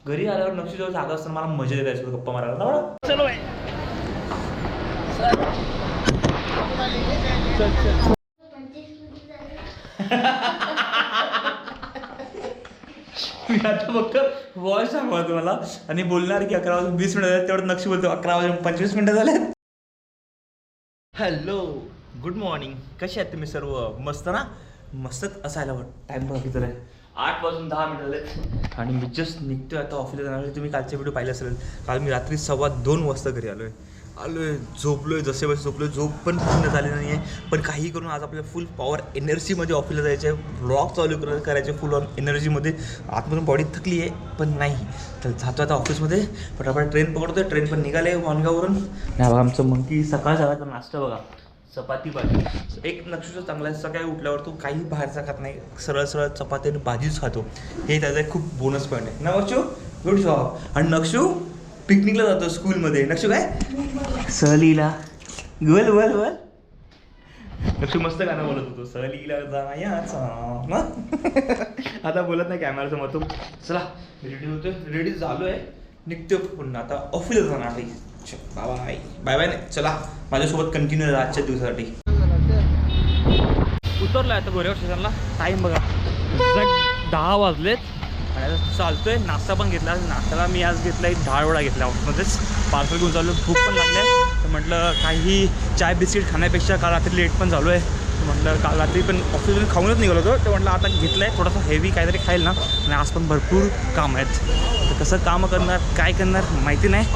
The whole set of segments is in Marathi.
घरी आल्यावर नक्षीजवळ जागा असताना मला मजा येते त्याच्यावर गप्पा मारायला ना. चलो आहे. मी आता फक्त वॉइस सांगवा तुम्हाला आणि बोलणार की 11 वाजून 20 मिनिटं झाले. तेवढं नक्षी बोलतो 11 वाजून 25 मिनिटं झाले. Hello, good morning. कसे आहेत तुम्ही सर्व? मस्त ना? मस्तच असायला टाईम बघा किती आहे. 8 वाजून 10 मिनिटं झाले आणि मी जस्ट निघतोय आता ऑफिसला जाणार. तुम्ही कालचे व्हिडिओ पाहिले असेल. काल मी रात्री 2:15 वाजता घरी आलोय. झोपलोय, जसे बसे झोपलोय. झोप पण पूर्ण झाली नाही आहे. पण काही करून आज आपल्याला फुल पॉवर एनर्जीमध्ये ऑफिसला जायचं आहे. व्लॉग चालू करायचे फुल ऑन एनर्जीमध्ये. आतमधून बॉडी थकली आहे पण नाही. तर जातो आता ऑफिसमध्ये. पटापट ट्रेन पकडतोय. ट्रेन पण निघाले माणगावरून. नाही बघा आमचं मंकी सकाळ सकाळचा नाश्ता बघा. चपाती भाजी. एक नक्षीचं चांगला आहे. सकाळी उठल्यावर तू काही बाहेरचा खात नाही. सरळ सरळ चपाती आणि भाजीच खातो. हे त्याचा एक खूप बोनस पॉईंट आहे ना नक्षू. Good job. आणि नक्षू पिकनिकला जातो स्कूलमध्ये. नक्षू काय सहलीला गोल बोल बोल. नक्षू मस्त गाणं बोलत होतो. सहलीला जायचा ना. आता बोलत नाही कॅमेरासमोर तो. चला रेडी होतोय. रेडी झालो आहे. निघतोय पुन्हा आता ऑफिसला जाणार आहे. बाय बाय बाय नाही. चला माझ्यासोबत कंटिन्यू राहा आजच्या दिवसासाठी. उतरलो आहे आता गोरेगाव स्टेशनला. टाईम बघा 10 वाजलेत आणि आता चालतोय. नाश्ता पण घेतला. नाश्त्याला मी आज घेतला एक डाळवडा घेतला ऑफिसमध्येच. पार्सल घेऊन चाललो. भूक पण लागली आहे तर म्हटलं काही चाय बिस्किट खाण्यापेक्षा काल रात्री लेट पण झालो आहे. म्हटलं काल रात्री पण ऑफिसमधून खाऊनच निघालो होतो. तर म्हटलं आता घेतलं आहे थोडंसं हेवी काहीतरी खाईल ना. आणि आज पण भरपूर काम आहेत. तर कसं कामं करणार काय करणार माहिती नाही.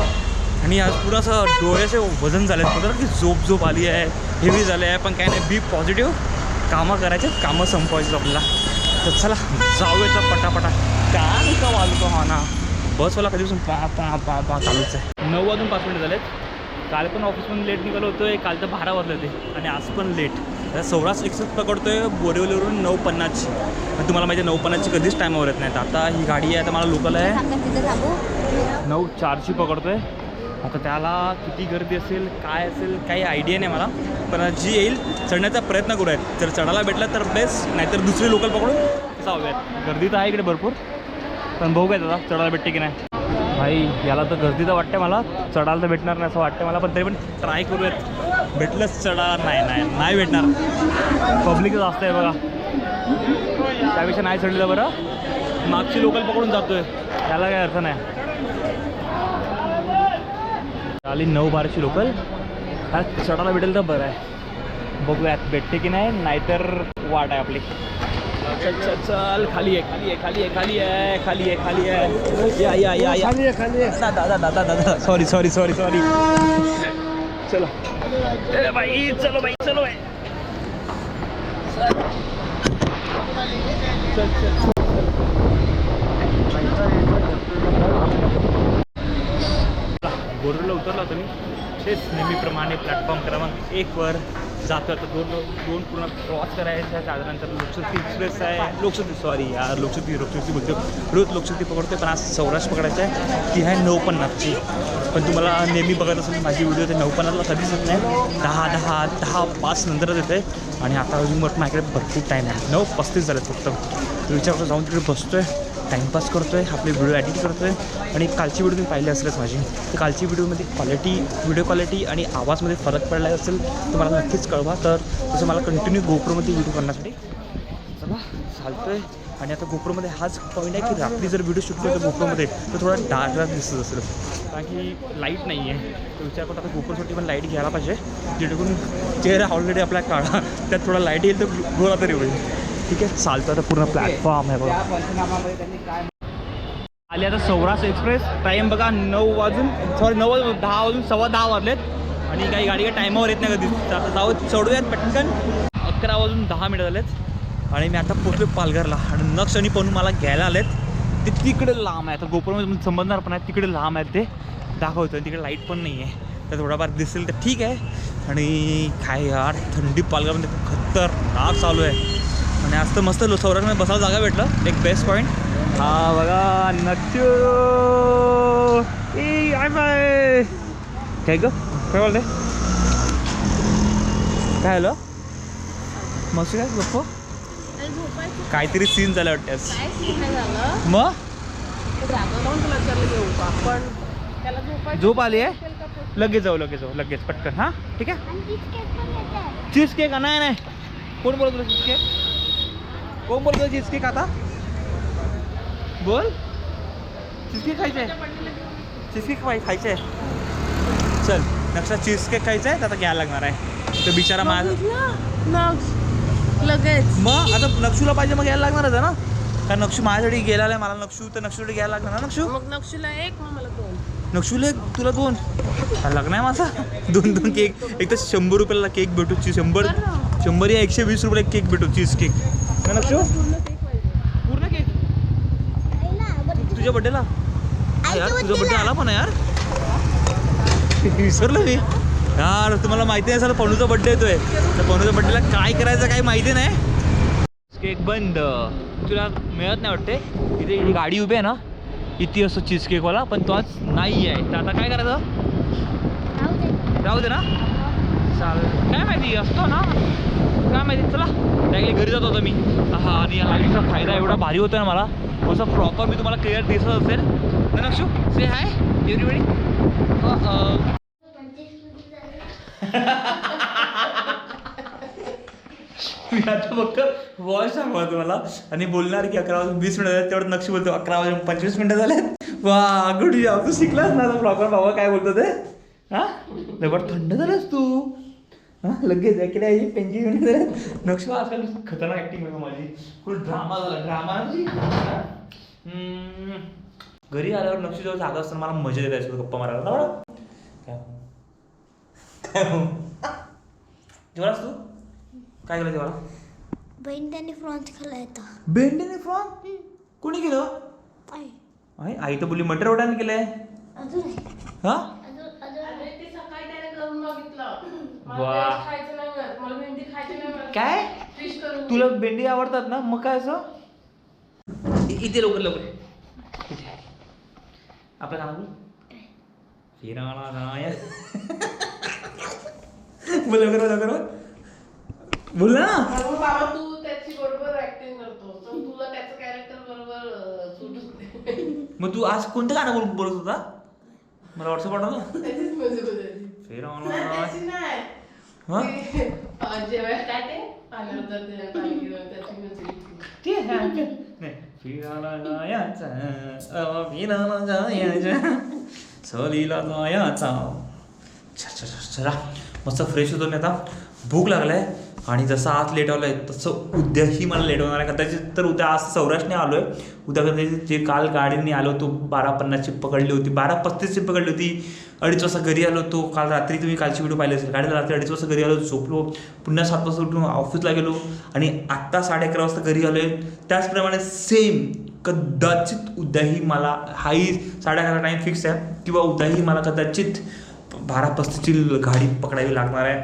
आणि आज पुरं असं डोळ्याचे वजन झाले आहेत. बघा की झोप आली आहे. हेवी झालं आहे. पण काय नाही बी पॉझिटिव्ह. कामं करायचे कामं संपवायचे आपल्याला. तर चला जाऊया तर पटापटा. काय का वाजतो हा ना. बसवाला कधीपासून पा चालूच आहे. 9 वाजून 5 मिनिटं झालेत. काल पण ऑफिसमधून लेट निघालो होतो आहे. काल तर 12 वाजले होते आणि आज पण लेट. आता सौराष्ट्र एक्सप्रेस पकडतोय बोरिवलीवरून 9:50ची. आणि तुम्हाला माहिती आहे 9:50ची कधीच टायमावर येत नाहीत. आता ही गाडी आहे आता मला लोकल आहे 9:04ची पकडतोय. आता त्याला किती गर्दी असेल काय असेल काही आयडिया नाही मला. पण जी येईल चढण्याचा प्रयत्न करूयात. जर चढायला भेटला तर बेस्ट. नाहीतर दुसरी लोकल पकडून जाऊयात. गर्दी तर आहे इकडे भरपूर. पण बघू काय दादा चढायला भेटते की नाही. भाई याला तर गर्दी तर वाटते मला. चढायला तर भेटणार नाही असं वाटतं मला. पण तरी पण ट्राय करूयात. भेटलंच चढा. नाही भेटणार. पब्लिक जास्त आहे बघा. त्यापेक्षा नाही चढलेलं बरं. मागची लोकल पकडून जातोय. त्याला काही अर्थ नाही. आली 9:12ची लोकल. चढायला भेटेल तर बरं आहे. बघूयात भेटते की नाही. नाहीतर वाट आहे आपली. चल चल चल. खाली आहे या दादा सॉरी चलो भाई चलो भाई. चल बोरला उतरला होता मी. तेच नेहमीप्रमाणे प्लॅटफॉर्म क्रमांक 1 वर जातो. आता दोन पूर्ण क्रॉस करायचं आहे. त्यानंतर लोकशक्ती एक्सप्रेस आहे. लोकशक्ती बोलतो. रोज लोकशक्ती पकडतोय पण आज सौराष्ट्र पकडायचं आहे. ती आहे 9:50ची. पण तुम्हाला नेहमी बघत असेल माझी व्हिडिओ ते 9:50ला कधीच येत नाही. 10:05 नंतरच येते. आणि आता अजून माझ्याकडे भरपूर टाईम आहे. 9:35 झाले फक्त. विचार करतो जाऊन तिकडे बसतोय टाईमपास करतोय. आपले व्हिडिओ एडिट करतोय. आणि कालची व्हिडिओ तुम्ही पाहिली असेलच माझी. तर कालची व्हिडिओमध्ये व्हिडिओ क्वालिटी आणि आवाजमध्ये फरक पडला असेल तर मला नक्कीच कळवा. तर तसं मला कंटिन्यू गोप्रोमध्ये व्हिडिओ करण्यासाठी चला चालतोय. आणि आता गोप्रोमध्ये हाच पॉईंट आहे की रात्री जर व्हिडिओ शूट करतो गोप्रोमध्ये तर थोडा डार्क दिसत असेल. कारण की लाईट नाही आहे. तर विचार करतो आता गोप्रोसाठी पण लाईट घ्यायला पाहिजे. जेणेकरून चेहरा ऑलरेडी आपला काढा त्यात थोडा लाईट येईल तर गोळा तरी होईल. ठीक आहे चालतं. आता पूर्ण प्लॅटफॉर्म आहे बघा. आली आता सौराष्ट्र एक्सप्रेस. टाईम बघा 9 वाजून 10 वाजून 10:15 वाजलेत. आणि काही गाडी टायमावर येत नाही कधी. आता जाऊ चढूयात पटकन. 11 वाजून 10 मिनिटं झालेत. आणि मी आता पोचलो पालघरला. आणि नक्ष आणि पण मला घ्यायला आलेत. ते तिकडे लांब आहे. आता गोप्रोमध्ये समजणार पण आहे तिकडे लांब आहेत ते दाखवतं. तिकडे लाईट पण नाही आहे. तर थोडाफार दिसेल तर ठीक आहे. आणि काय यार थंडी पालघरमध्ये खतरनाक चालू आहे. आणि आज तर मस्त सौराष्ट्रमध्ये बसायला जागा भेटलं. एक बेस्ट पॉईंट हा बघा. नक्षू काय ग काय बोलते काय झालं मस्त काय गप्प काहीतरी सीन झालं वाटतं. मग झोप आली आहे, लगेच जाऊ लगेच पटकन. हां ठीक आहे. चीज केक नाही नाही, कोण बोलत होतं चीज केक? कोण बोलतो चीज केक? आता बोल. चीज केक खायचं आहे, चीज केक खायचं आहे. चल नक्षा चीज केक खायचं आहे तर आता घ्यायला लागणार आहे. तो बिचारा माझा लगेच मग आता नक्षूला पाहिजे, मग घ्यायला लागणारच आहे ना, कारण नक्षू माझ्यासाठी गेला आहे. मला नक्षू तर नक्षूसाठी घ्यायला लागणार ना. नक्षू मग नक्षूला एक, मग मला 2. नक्षूला एक, तुला 2. लग्न आहे माझा. 2 केक. एक तर 100 रुपयाला केक भेटू, 100 या 120 रुपयाला केक भेटू, चीज केक ना नक्षू. पूर्ण केक तुझ्या बड्डेला यार, तुझा बड्डे आला पण यार, विसरलो मी यार. तुम्हाला माहिती नाही सर, पणूचा बड्डे येतोय, तर पणूच्या बड्डेला काय करायचं काही माहिती नाही. केक बंद, तुला मिळत नाही वाटते. इथे ही गाडी उभी आहे ना, इथे असं चीज केकवाला, पण तो आज नाही आहे. तर आता काय करायचं? राहू दे ना, चालेल. काय माहिती असतो ना, काय माहिती. चला डायरेक्टली घरी जात होता मी. हा, आणि हा फायदा एवढा भारी होतो ना मला, असं प्रॉपर मी तुम्हाला क्लिअर दिसत असेल ना. नक्षू से हाय एव्हरीबडी. मी आता फक्त वॉइस सांगवा तुम्हाला आणि बोलणार की 11 वाजून 20 मिनिटं झाले. तेवढं नक्षी बोलतो 11 वाजून 25 मिनिटं झालेत. वा गुड जॉब, तू शिकलास ना प्रॉपर. बाबा काय बोलतो ते? हां बरं, थंड झालंस तू. हां लगेच ऐकलं आहे 25 मिनिटं झाले. नक्षी आजकाल खतरनाक ॲक्टिंग आहे माझी, फुल ड्रामा झाला, ड्रामा. घरी आल्यावर नक्षी जेव्हा जागा असताना मला मजा येत आहे गप्पा मारायला. काय जेवणास तू काय केलं जेवायला? भेंड्याने फ्रॉन्स खाल्ला येतं. भेंडीने फ्रॉन कोणी केलं? आई. आई तर बोलली मटर वडाने केलंय. हा काय तुला भेंडी आवडतात ना, मग काय असं इथे लवकर आपलं गाणं बोल लवकर बोल ना. बाबा तू त्याची बरोबर ऍक्टिंग करतो, तर तुला त्याचं कॅरेक्टर बरोबर सूट होते. मग तू आज कोणतं गाणं बोलत होता? मला व्हॉट्सअप पाठव ना. त्याचीच मजा बदलली. त्याची नाही. जेव्हा काय ते पाण्यावर जाते, पाणी घेऊन त्याची म्युझिक. नाही फिरायला जायचा, सहलीला जायचा. चला मस्त फ्रेश होतो मी आता. भूक लागलाय आणि जसं आज लेट आलो आहे तसं उद्याही मला लेट होणार आहे. कदाचित तर उद्या आज सौराष्ट्रने आलो आहे, उद्या कदाचित जे काल गाडीने आलो होतो 12:50ची पकडली होती, 12:35ची पकडली होती, 2:30 वाजता घरी आलो होतो. काल रात्री तुम्ही कालची व्हिडिओ पाहिली असेल, गाडीला रात्री 2:30 वाजता घरी आलो, झोपलो, पुन्हा 7 वाजता उठून ऑफिसला गेलो आणि आत्ता 11:30 वाजता घरी आलो आहे. त्याचप्रमाणे सेम कदाचित उद्याही मला हाही 11:30 टाईम फिक्स आहे, किंवा उद्याही मला कदाचित 12:35ची गाडी पकडावी लागणार आहे.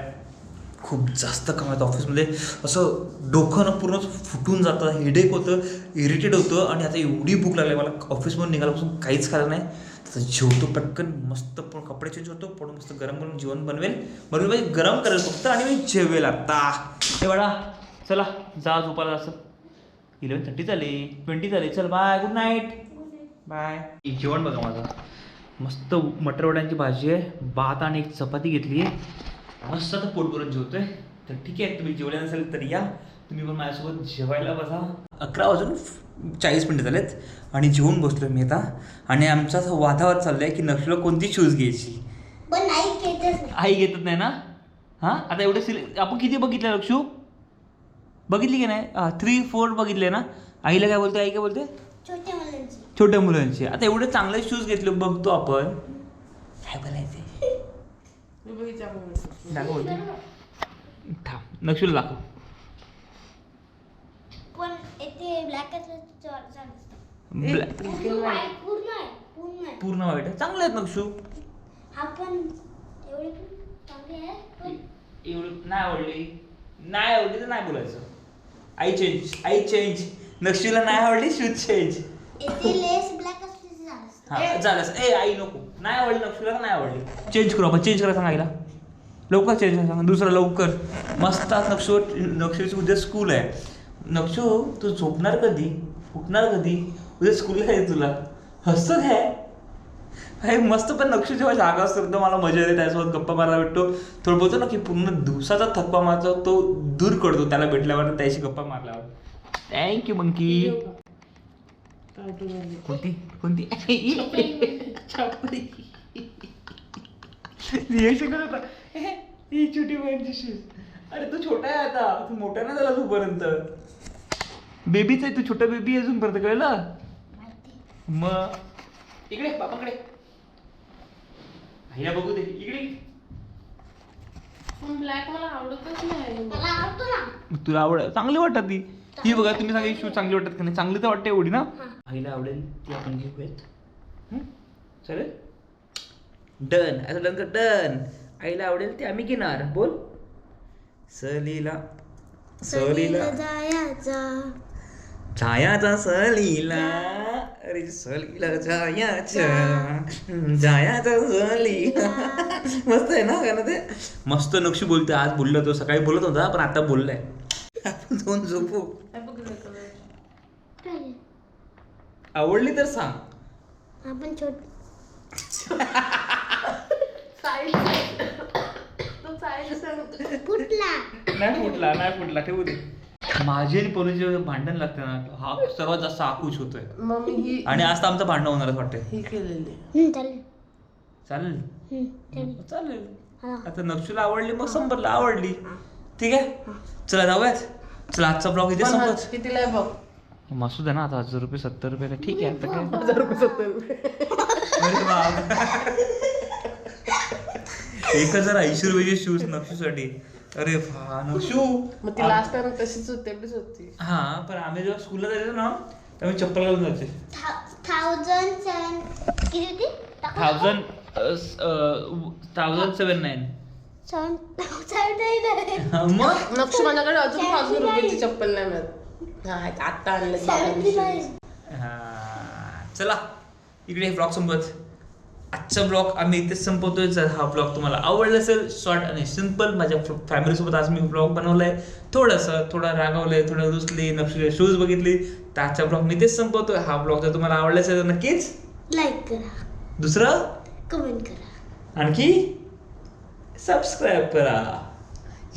खूप जास्त काम आहेत ऑफिसमध्ये, असं डोकं ना पूर्ण फुटून जातं, हेडेक होतं, इरिटेट होतं. आणि आता एवढी भूक लागली मला, ऑफिसमधून निघाल्यापासून काहीच खाल्लं नाही. तर जेवतो पटकन, मस्त पण कपडे चेंज होतो, पण मस्त गरम जेवण बनवेल म्हणजे गरम करेल फक्त, आणि मी जेवेल आता. हे बाळा चला जा झोपायला. असं 11:30 झाले, 20 झाले. चल बाय, गुड नाईट, बाय. जेवण बघा माझं, मस्त मटर वड्यांची भाजी आहे, भात आणि एक चपाती घेतली आहे. मस्त आता पोट भरून जेवतोय. तर ठीक आहे, तुम्ही जेवले नसेल तर या, तुम्ही पण माझ्यासोबत जेवायला बसा. 11:40 झालेत आणि जेवून बसलो मी आता. आणि आमचा वादावाद चाललाय की नक्षूला कोणती शूज घ्यायची. पण आई घेतच नाही ना. हां आता एवढे आपण किती बघितलं नक्षू, बघितली की नाही? 3-4 बघितले ना. आईला काय बोलते, आई काय बोलते? छोट्या मुलांचे. आता एवढे चांगले शूज घेतले बघतो आपण, काय बोलायचे दाखव. थांब नक्षूला दाखव. पण इथे ब्लॅक पूर्ण वाईट आहे, चांगले आहेत नक्षू. हा पण एवढी चांगली आहे. एवढी नाही आवडली तर नाही बोलायचं. I change. नक्षूला नाही आवडली, शूज चेंज. इथे लेस ब्लॅक असते झालंस. आई नको, नाही आवडली नक्षूला तर नाही आवडली, चेंज करू आपण. चेंज करा सांगायला लवकर, चेंज करा सांगा दुसरं लवकर. मस्त नक्षूची उद्या स्कूल आहे. नक्षू तू झोपणार कधी, उठणार कधी? उद्या स्कूलला आहे तुला. हसत आहे हे मस्त. पण नक्षू जेव्हा जागा असतो तर मला मजा येते त्याच्यासोबत गप्पा मारायला भेटतो. थोडं बोलतो ना की पूर्ण दिवसाचा थकवा माझा तो दूर करतो त्याला भेटल्यावर त्याशी गप्पा मारल्यावर. Thank you monkey. कोणती कोणती रिएक्शन करत होता. ही छोटी बहिणीची शूज. अरे तू छोटा आहे आता, तू मोठा नाही झाला तूपर्यंत. बेबीच आहे तू, छोटा बेबी आहे अजूनपर्यंत, कळलं. मग इकडे बाबाकडे आईला बघू दे इकडे. ब्लॅक मला आवडतच नाही. मला आवडतो ना. तुला आवड चांगली वाटत ती. ही बघा तुम्ही सांगा शूज चांगली वाटत का नाही. चांगली तर वाटते एवढी ना. आईला आवडेल ती आपण घेऊयात. चालेल डन. असं डन कर डन. आईला आवडेल ते आम्ही घेणार. बोल सहलीला सहलीला जायचा. छायाचा सहलीला. अरे सहलीला जायाचं जायाचा सहलीला. मस्त आहे ना गाणं ते. मस्त नक्षी बोलते. आज बोललो तो, सकाळी बोलत होता पण आता बोललाय. आपण जाऊन झोपू. आवडली तर सांग. आपण छोट फुटला. नाही फुटला नाही फुटला ठेवू दे. माझी आणि पलूचे भांडण लागते ना, हा सर्वात जास्त आकुश होतोय. मम्मी ही आणि आज तर आमचं भांडण होणारच वाटतंय. ही केलेली. चालेल. चालेल चालेल. चालेल. हा. आता नक्षूला आवडली मग संपरला आवडली. ठीक आहे चला जाऊयात. चला आजचा ब्लॉग इथे पण संपत. कितीला आहे बघ. मसूद आहे ना आता 1000 रुपये 70 रुपये ठीक आहे आता काय. 1070 अरे बाप. 1080 रुपयाचे शूज नक्षूसाठी. अरे नक्षू. मग ती लास्ट टाइम तशीच होती तेवढीच होती. हा पण आम्ही जेव्हा स्कूलला जायचो ना तेव्हा मी चप्पल घालून जायचे. 1007 किती होती? 1079. 7 मग नक्षू माझ्याकडे अजून 1000 रुपयाची चप्पल नाही मिळत. हा आता आणलं बाबांनी. चला इकडे ब्लॉग संपत. आजचा ब्लॉग आम्ही इथेच संपवतोय. जर हा ब्लॉग तुम्हाला आवडला असेल शॉर्ट आणि सिम्पल माझ्या फॅमिलीसोबत आज मी ब्लॉग बनवलाय. थोडा रागावलंय, थोडं रुसली, नक्षीचे शूज बघितली. तर आजचा ब्लॉग मी इथेच संपवतोय. हा ब्लॉग जर तुम्हाला आवडला असेल तर नक्कीच लाईक करा, दुसरं कमेंट करा, आणखी सबस्क्राईब करा.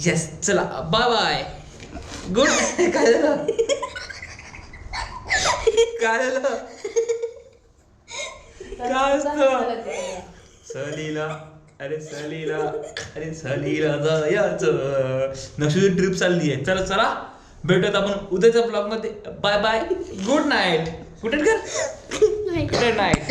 येस चला बाय बाय. गुड. काय झालं काय झालं काय असतं सहलीला. अरे सहलीला जायचं. नक्षीची ट्रिप चालली आहे. चला चला भेटूयात आपण उद्याच्या ब्लॉग मध्ये. Bye bye. Good night. Good night.